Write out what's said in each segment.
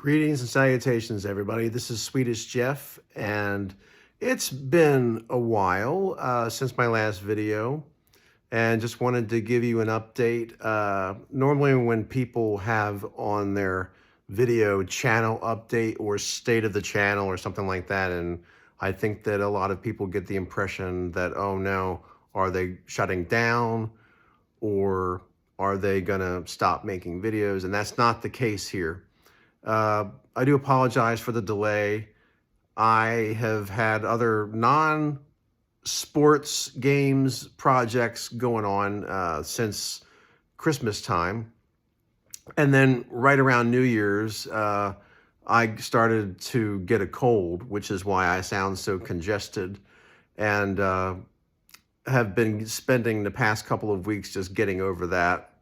Greetings and salutations, everybody. This is Swedish Jeff, and it's been a while since my last video, and just wanted to give you an update. Normally, when people have on their video channel update or state of the channel or something like that, and I think that a lot of people get the impression that, oh no, are they shutting down or are they gonna stop making videos? And that's not the case here. I do apologize for the delay. I have had other non-sports games projects going on since Christmas time. And then right around New Year's, I started to get a cold, which is why I sound so congested, and have been spending the past couple of weeks just getting over that.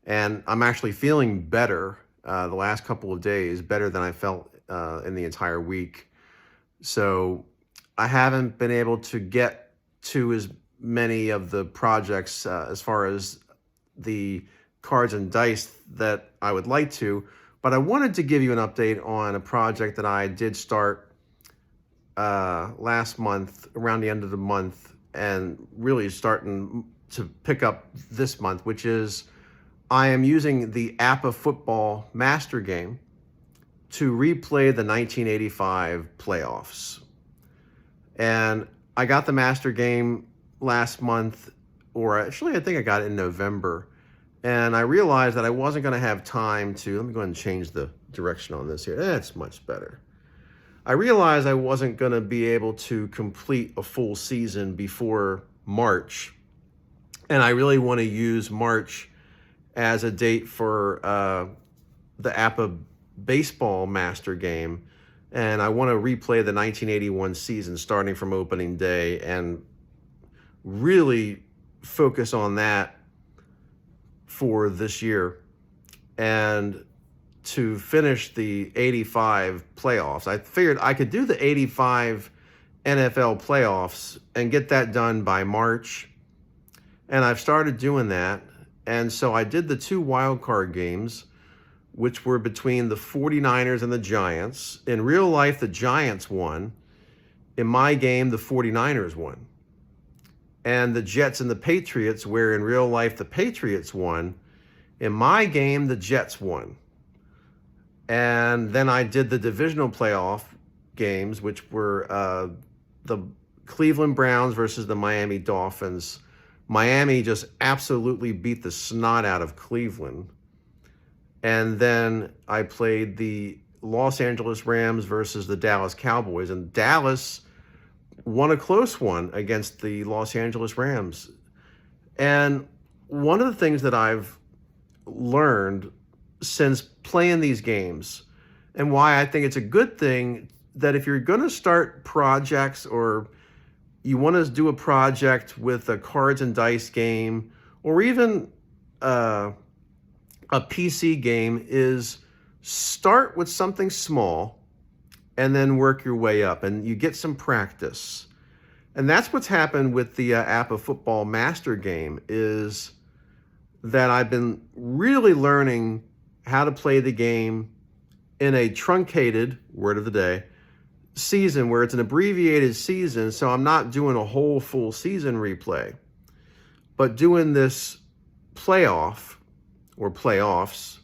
And I'm actually feeling better. The last couple of days, better than I felt in the entire week. So I haven't been able to get to as many of the projects as far as the cards and dice that I would like to, but I wanted to give you an update on a project that I did start last month, around the end of the month, and really starting to pick up this month, which is I am using the APBA Football Master Game to replay the 1985 playoffs. And I got the Master Game last month, or actually I think I got it in November. And I realized that I wasn't going to have time to, let me go ahead and change the direction on this here. That's much better. I realized I wasn't going to be able to complete a full season before March. And I really want to use March as a date for the APBA Baseball Master Game. And I want to replay the 1981 season starting from opening day and really focus on that for this year. And to finish the 85 playoffs, I figured I could do the 85 NFL playoffs and get that done by March. And I've started doing that. And so I did the two wild card games, which were between the 49ers and the Giants. In real life, the Giants won. In my game, the 49ers won. And the Jets and the Patriots, where in real life, the Patriots won. In my game, the Jets won. And then I did the divisional playoff games, which were the Cleveland Browns versus the Miami Dolphins. Miami just absolutely beat the snot out of Cleveland. And then I played the Los Angeles Rams versus the Dallas Cowboys. And Dallas won a close one against the Los Angeles Rams. And one of the things that I've learned since playing these games, and why I think it's a good thing that if you're going to start projects or you want to do a project with a cards and dice game, or even a PC game, is start with something small and then work your way up, and you get some practice. And that's what's happened with the APBA Football Master Game, is that I've been really learning how to play the game in a truncated, word of the day, season, where it's an abbreviated season. So I'm not doing a whole full season replay, but doing this playoff or playoffs,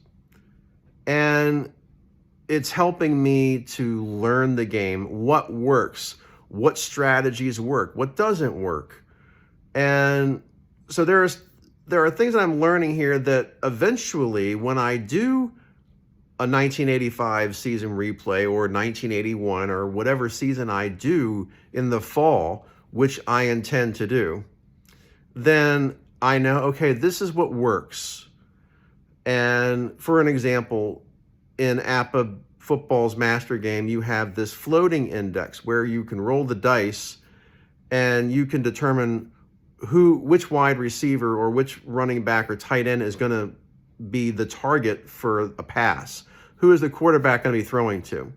and it's helping me to learn the game, what works, what strategies work, what doesn't work. And so there are things that I'm learning here that eventually, when I do a 1985 season replay or 1981 or whatever season I do in the fall, which I intend to do, then I know, okay, this is what works. And for an example, in APBA Football's Master Game, you have this floating index where you can roll the dice and you can determine which wide receiver or which running back or tight end is going to be the target for a pass. Who is the quarterback going to be throwing to?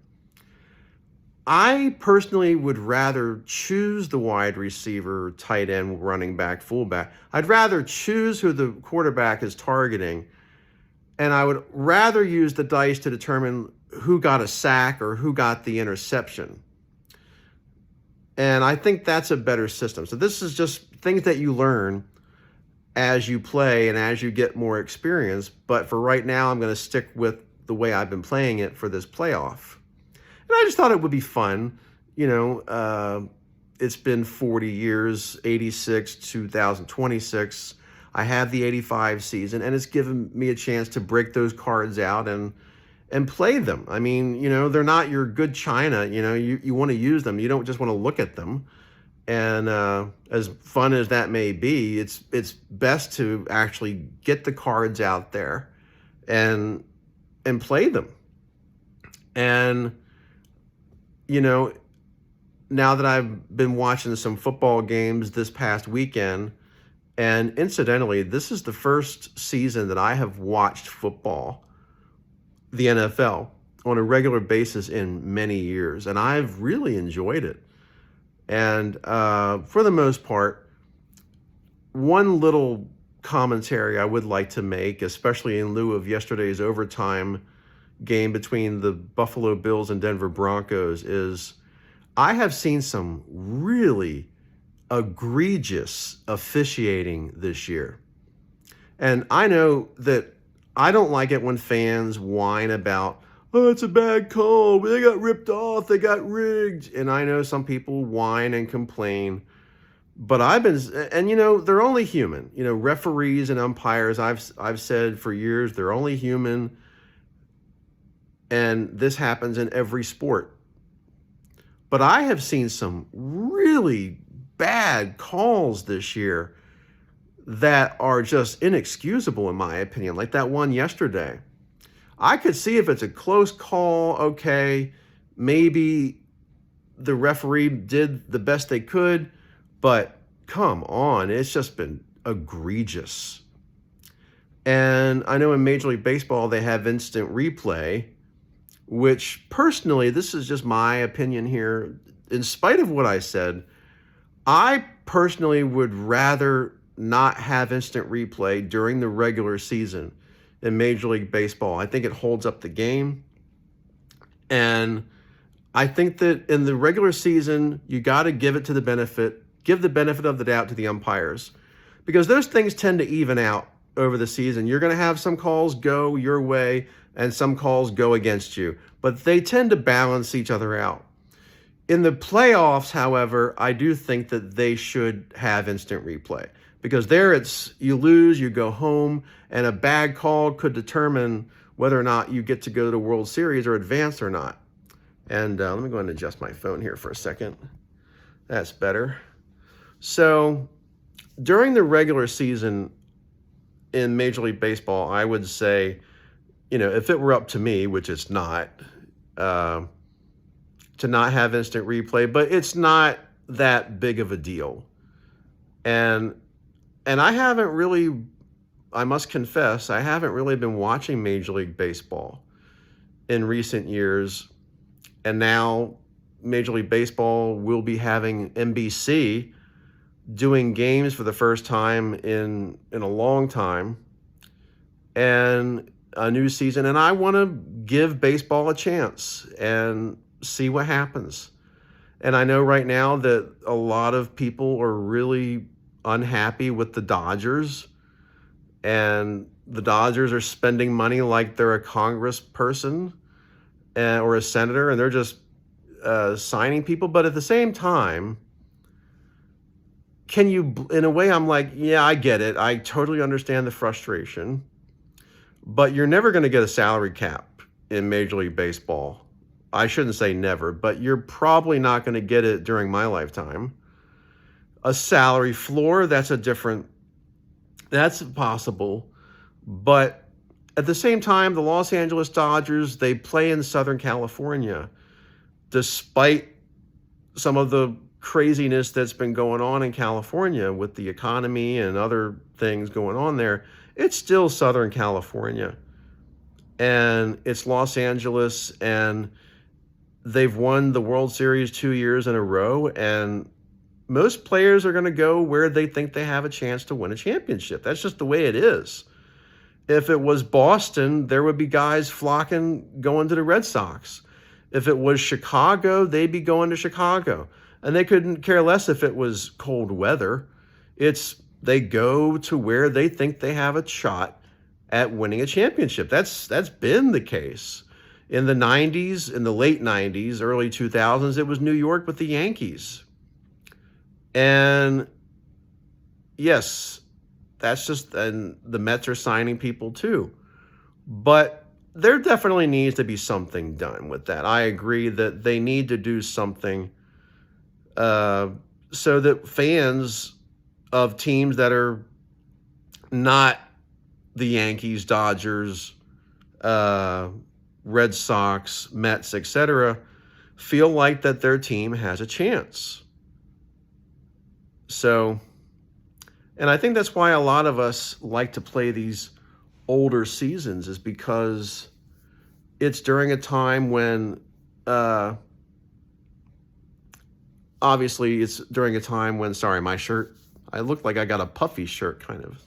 I personally would rather choose the wide receiver, tight end, running back, fullback. I'd rather choose who the quarterback is targeting, and I would rather use the dice to determine who got a sack or who got the interception. And I think that's a better system. So this is just things that you learn as you play and as you get more experience. But for right now, I'm going to stick with the way I've been playing it for this playoff. And I just thought it would be fun. It's been 40 years, 86, 2026. I have the 85 season, and it's given me a chance to break those cards out and play them. I mean, they're not your good china. You want to use them. You don't just want to look at them. And as fun as that may be, it's best to actually get the cards out there and play them. And now that I've been watching some football games this past weekend, and incidentally, this is the first season that I have watched football, the NFL, on a regular basis in many years, and I've really enjoyed it. And for the most part, one little commentary I would like to make, especially in lieu of yesterday's overtime game between the Buffalo Bills and Denver Broncos, is I have seen some really egregious officiating this year. And I know that I don't like it when fans whine about, oh, it's a bad call, they got ripped off, they got rigged. And I know some people whine and complain, but they're only human. Referees and umpires, I've said for years, they're only human. And this happens in every sport. But I have seen some really bad calls this year that are just inexcusable in my opinion, like that one yesterday. I could see if it's a close call, okay, maybe the referee did the best they could, but come on, it's just been egregious. And I know in Major League Baseball they have instant replay, which personally, this is just my opinion here, in spite of what I said, I personally would rather not have instant replay during the regular season in Major League Baseball. I think it holds up the game. And I think that in the regular season, you got to give the benefit of the doubt to the umpires, because those things tend to even out over the season. You're going to have some calls go your way and some calls go against you, but they tend to balance each other out. In the playoffs, however, I do think that they should have instant replay, because there it's you lose, you go home, and a bad call could determine whether or not you get to go to the World Series or advance or not. And let me go ahead and adjust my phone here for a second. That's better. So during the regular season in Major League Baseball, I would say, if it were up to me, which it's not, to not have instant replay, but it's not that big of a deal. And I haven't really, I must confess, I haven't really been watching Major League Baseball in recent years. And now Major League Baseball will be having NBC doing games for the first time in a long time, and a new season. And I want to give baseball a chance and see what happens. And I know right now that a lot of people are really unhappy with the Dodgers, and the Dodgers are spending money like they're a congressperson or a senator, and they're just signing people. But at the same time, in a way, I'm like, yeah, I get it. I totally understand the frustration, but you're never going to get a salary cap in Major League Baseball. I shouldn't say never, but you're probably not going to get it during my lifetime. A salary floor, that's possible. But at the same time, the Los Angeles Dodgers, they play in Southern California. Despite some of the craziness that's been going on in California with the economy and other things going on there, it's still Southern California. And it's Los Angeles, and they've won the World Series 2 years in a row, and most players are going to go where they think they have a chance to win a championship. That's just the way it is. If it was Boston, there would be guys flocking going to the Red Sox. If it was Chicago, they'd be going to Chicago. And they couldn't care less if it was cold weather. They go to where they think they have a shot at winning a championship. That's been the case. In the 90s, in the late 90s, early 2000s, it was New York with the Yankees. And yes, and the Mets are signing people too. But there definitely needs to be something done with that. I agree that they need to do something so that fans of teams that are not the Yankees, Dodgers, Red Sox, Mets, etc., feel like that their team has a chance. So, and I think that's why a lot of us like to play these older seasons, is because it's during a time when, obviously it's during a time when, sorry, my shirt, I look like I got a puffy shirt kind of.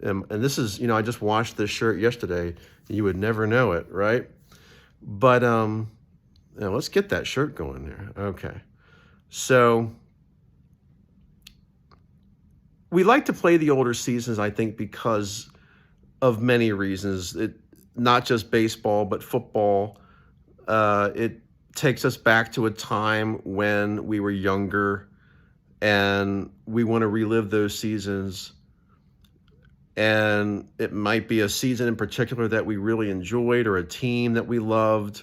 And this is, I just washed this shirt yesterday. You would never know it, right? But let's get that shirt going there. Okay. So we like to play the older seasons, I think, because of many reasons. Not just baseball, but football. It takes us back to a time when we were younger, and we want to relive those seasons. And it might be a season in particular that we really enjoyed, or a team that we loved.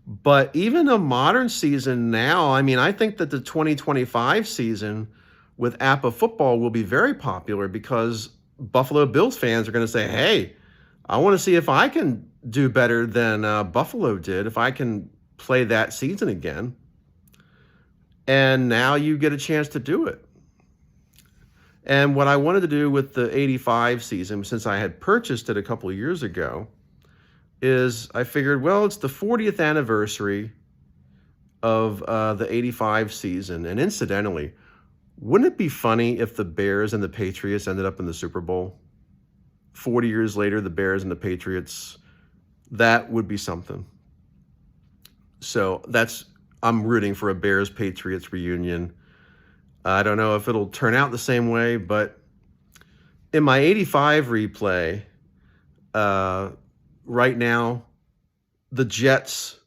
But even a modern season now, I think that the 2025 season with APBA football will be very popular, because Buffalo Bills fans are going to say, hey, I want to see if I can do better than Buffalo did, if I can play that season again. And now you get a chance to do it. And what I wanted to do with the 85 season, since I had purchased it a couple of years ago, is I figured, well, it's the 40th anniversary of the 85 season. And incidentally, wouldn't it be funny if the Bears and the Patriots ended up in the Super Bowl? 40 years later, the Bears and the Patriots, that would be something. So I'm rooting for a Bears-Patriots reunion. I don't know if it'll turn out the same way, but in my 85 replay, right now, the Jets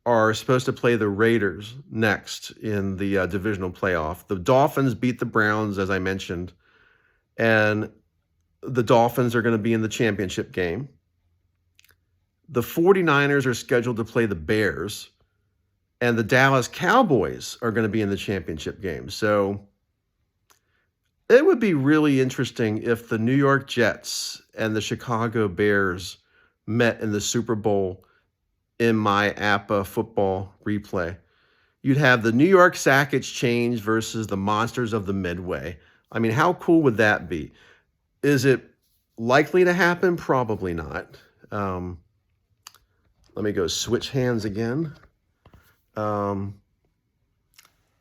are supposed to play the Raiders next in the divisional playoff. The Dolphins beat the Browns, as I mentioned, and the Dolphins are going to be in the championship game. The 49ers are scheduled to play the Bears, and the Dallas Cowboys are going to be in the championship game. So it would be really interesting if the New York Jets and the Chicago Bears met in the Super Bowl in my APBA football replay. You'd have the New York Sack Exchange versus the Monsters of the Midway. How cool would that be? Is it likely to happen? Probably not. Let me go switch hands again. But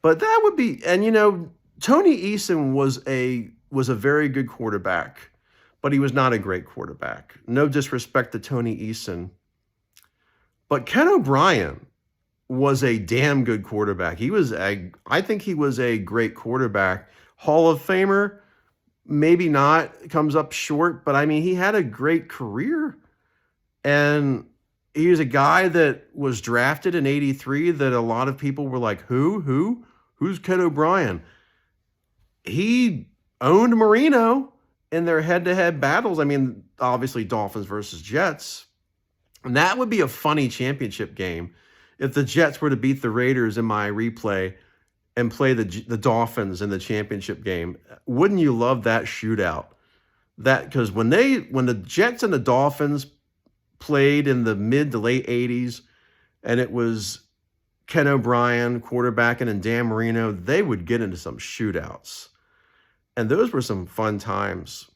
that would be, and Tony Eason was a very good quarterback, but he was not a great quarterback. No disrespect to Tony Eason, but Ken O'Brien was a damn good quarterback. I think he was a great quarterback. Hall of Famer, maybe not, comes up short, but he had a great career. And he was a guy that was drafted in 83 that a lot of people were like, who's Ken O'Brien? He owned Marino in their head-to-head battles. Obviously Dolphins versus Jets. And that would be a funny championship game if the Jets were to beat the Raiders in my replay and play the Dolphins in the championship game. Wouldn't you love that shootout? Because when the Jets and the Dolphins played in the mid to late 80s, and it was Ken O'Brien quarterbacking and Dan Marino, they would get into some shootouts. And those were some fun times.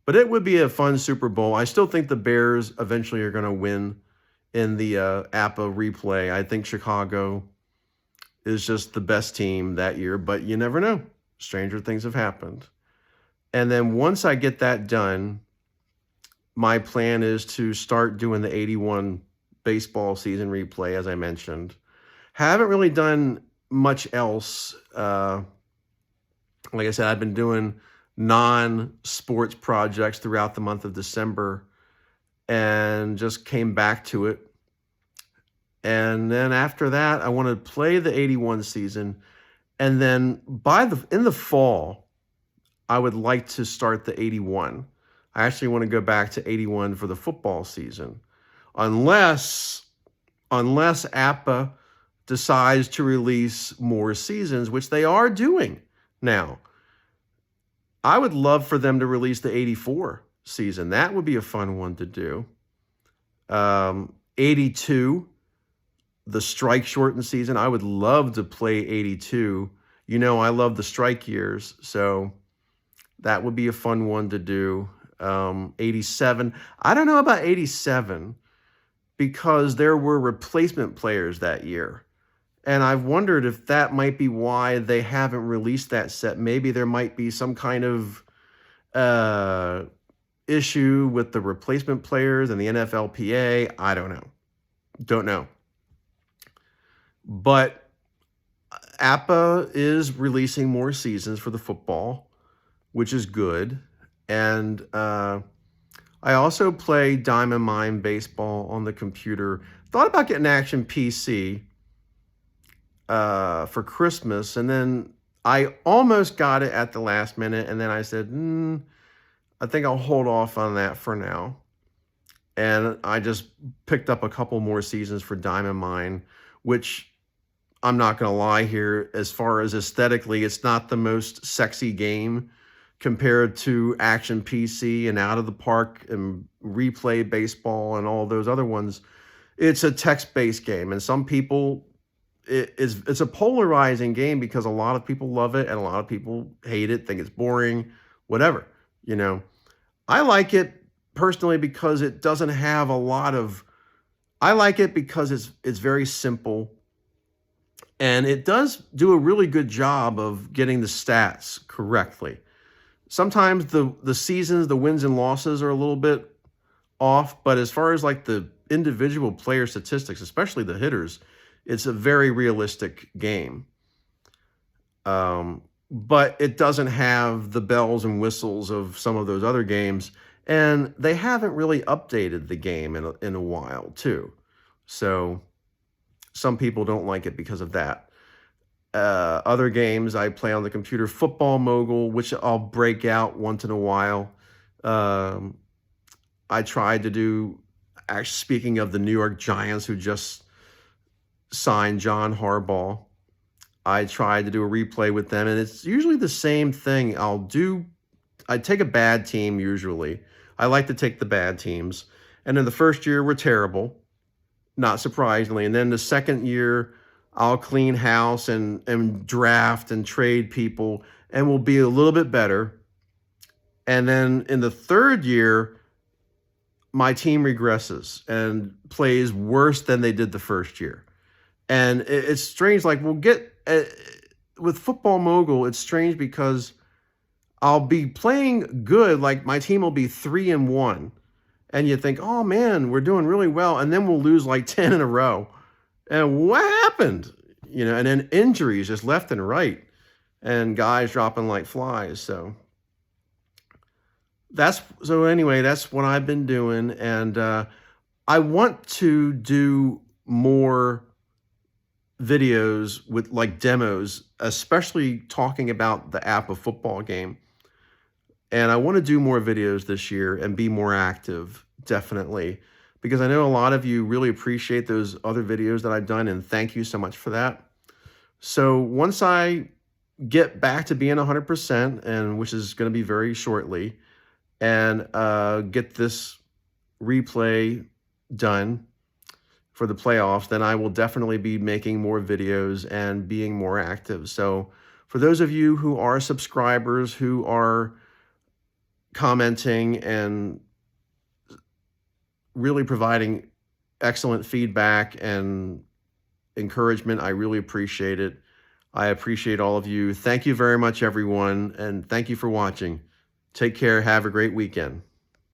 But it would be a fun Super Bowl. I still think the Bears eventually are going to win in the APBA replay. I think Chicago is just the best team that year, but you never know. Stranger things have happened. And then once I get that done, my plan is to start doing the 81 baseball season replay, as I mentioned. Haven't really done much else. Like I said, I've been doing non-sports projects throughout the month of December and just came back to it. And then after that, I want to play the 81 season. And then in the fall, I would like to start the 81. I actually want to go back to 81 for the football season. Unless APBA decides to release more seasons, which they are doing now. I would love for them to release the 84 season. That would be a fun one to do. 82, the strike shortened season. I would love to play 82. You know, I love the strike years, so that would be a fun one to do. 87. I don't know about 87 because there were replacement players that year. And I've wondered if that might be why they haven't released that set. Maybe there might be some kind of issue with the replacement players and the NFLPA. I don't know. Don't know. But APBA is releasing more seasons for the football, which is good. And I also play Diamond Mine baseball on the computer. Thought about getting Action PC for Christmas, and then I almost got it at the last minute, and then I said, I think I'll hold off on that for now. And I just picked up a couple more seasons for Diamond Mine, which I'm not going to lie here, as far as aesthetically, it's not the most sexy game compared to Action PC and Out of the Park and Replay Baseball and all those other ones. It's a text-based game, and some people, it's a polarizing game because a lot of people love it and a lot of people hate it, think it's boring, whatever. You know, I like it personally because it doesn't have a lot of. I like it because it's very simple, and it does do a really good job of getting the stats correctly. Sometimes the seasons, the wins and losses are a little bit off, but as far as like the individual player statistics, especially the hitters, it's a very realistic game. But it doesn't have the bells and whistles of some of those other games, and they haven't really updated the game in a while too. So some people don't like it because of that. Other games I play on the computer, Football Mogul, which I'll break out once in a while. I tried to do, actually, speaking of the New York Giants who just signed John Harbaugh, I tried to do a replay with them, and it's usually the same thing. I take a bad team usually. I like to take the bad teams. And then the first year we're terrible, not surprisingly. And then the second year, I'll clean house and draft and trade people, and we'll be a little bit better. And then in the third year, my team regresses and plays worse than they did the first year. And it's strange. Like with Football Mogul, it's strange because I'll be playing good. Like my team will be 3-1, and you think, oh man, we're doing really well. And then we'll lose like 10 in a row. And what happened? You know, and then injuries just left and right, and guys dropping like flies. So anyway, that's what I've been doing, and I want to do more videos with like demos, especially talking about the APBA football game. And I want to do more videos this year and be more active, definitely, because I know a lot of you really appreciate those other videos that I've done, and thank you so much for that. So once I get back to being 100%, and which is going to be very shortly, and get this replay done for the playoffs, then I will definitely be making more videos and being more active. So for those of you who are subscribers, who are commenting and really providing excellent feedback and encouragement, I really appreciate it. I appreciate all of you. Thank you very much, everyone, and thank you for watching. Take care. Have a great weekend.